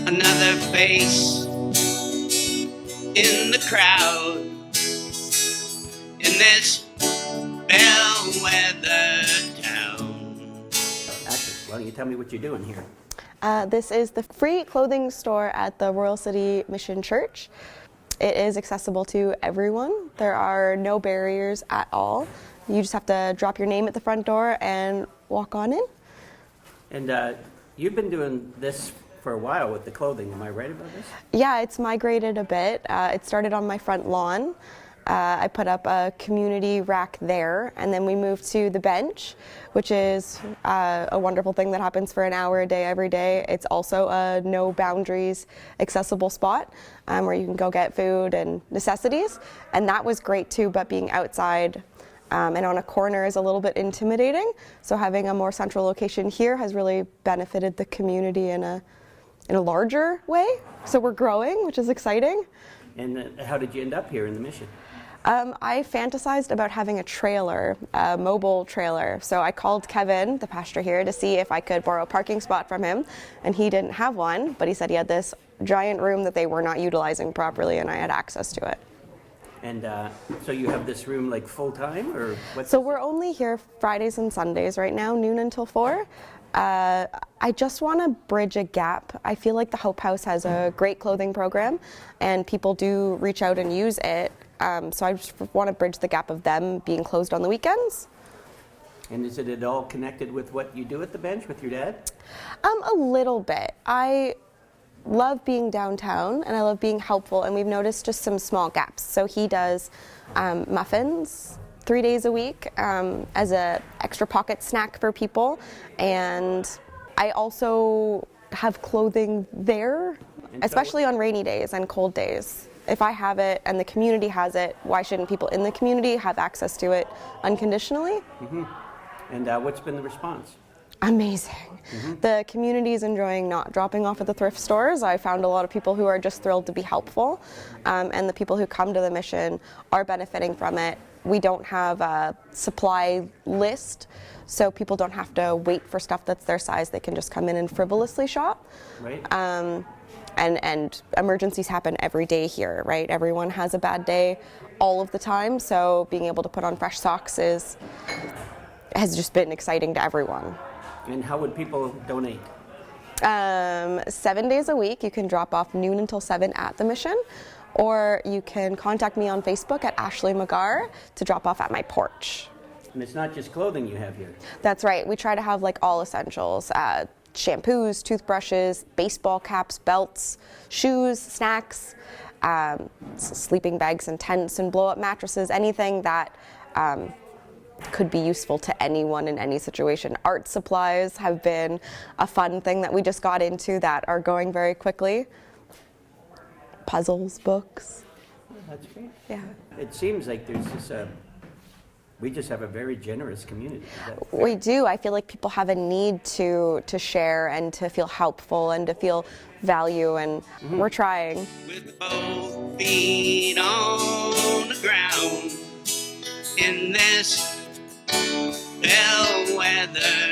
another face in the crowd in this Bellwether Town. Actually, why don't you tell me what you're doing here? This is the free clothing store at the Royal City Mission Church. It is accessible to everyone. There are no barriers at all. You just have to drop your name at the front door and walk on in. And you've been doing this for a while with the clothing. Am I right about this? Yeah, it's migrated a bit. It started on my front lawn. I put up a community rack there, and then we moved to the bench, which is a wonderful thing that happens for an hour a day, every day. It's also a no boundaries accessible spot where you can go get food and necessities, and that was great too, but being outside and on a corner is a little bit intimidating, so having a more central location here has really benefited the community in a larger way, so we're growing, which is exciting. And how did you end up here in the Mission? I fantasized about having a trailer, a mobile trailer. So I called Kevin, the pastor here, to see if I could borrow a parking spot from him. And he didn't have one, but he said he had this giant room that they were not utilizing properly, and I had access to it. And so you have this room like full time, or what's? So we're only here Fridays and Sundays right now, noon until 4. I just want to bridge a gap. I feel like the Hope House has a great clothing program, and people do reach out and use it. So I just want to bridge the gap of them being closed on the weekends. And is it at all connected with what you do at the bench with your dad? A little bit. I love being downtown, and I love being helpful, and we've noticed just some small gaps. So he does muffins 3 days a week as an extra pocket snack for people, and I also have clothing there, especially on rainy days and cold days. If I have it and the community has it, why shouldn't people in the community have access to it unconditionally? Mm-hmm. And what's been the response? Amazing. Mm-hmm. The community is enjoying not dropping off at the thrift stores. I found a lot of people who are just thrilled to be helpful, and the people who come to the mission are benefiting from it. We don't have a supply list, so people don't have to wait for stuff that's their size. They can just come in and frivolously shop. Right. And emergencies happen every day here, right? Everyone has a bad day all of the time, so being able to put on fresh socks has just been exciting to everyone. And how would people donate? 7 days a week. You can drop off noon until 7 at the mission, or you can contact me on Facebook at Ashley McGarr to drop off at my porch. And it's not just clothing you have here. That's right. We try to have like all essentials. Shampoos, toothbrushes, baseball caps, belts, shoes, snacks, sleeping bags and tents and blow-up mattresses, anything that could be useful to anyone in any situation. Art supplies have been a fun thing that we just got into that are going very quickly. Puzzles, books. Oh, that's great. Yeah. It seems like there's this, we just have a very generous community. We do. I feel like people have a need to share and to feel helpful and to feel value, and we're trying. With both feet on the ground in this Bellwether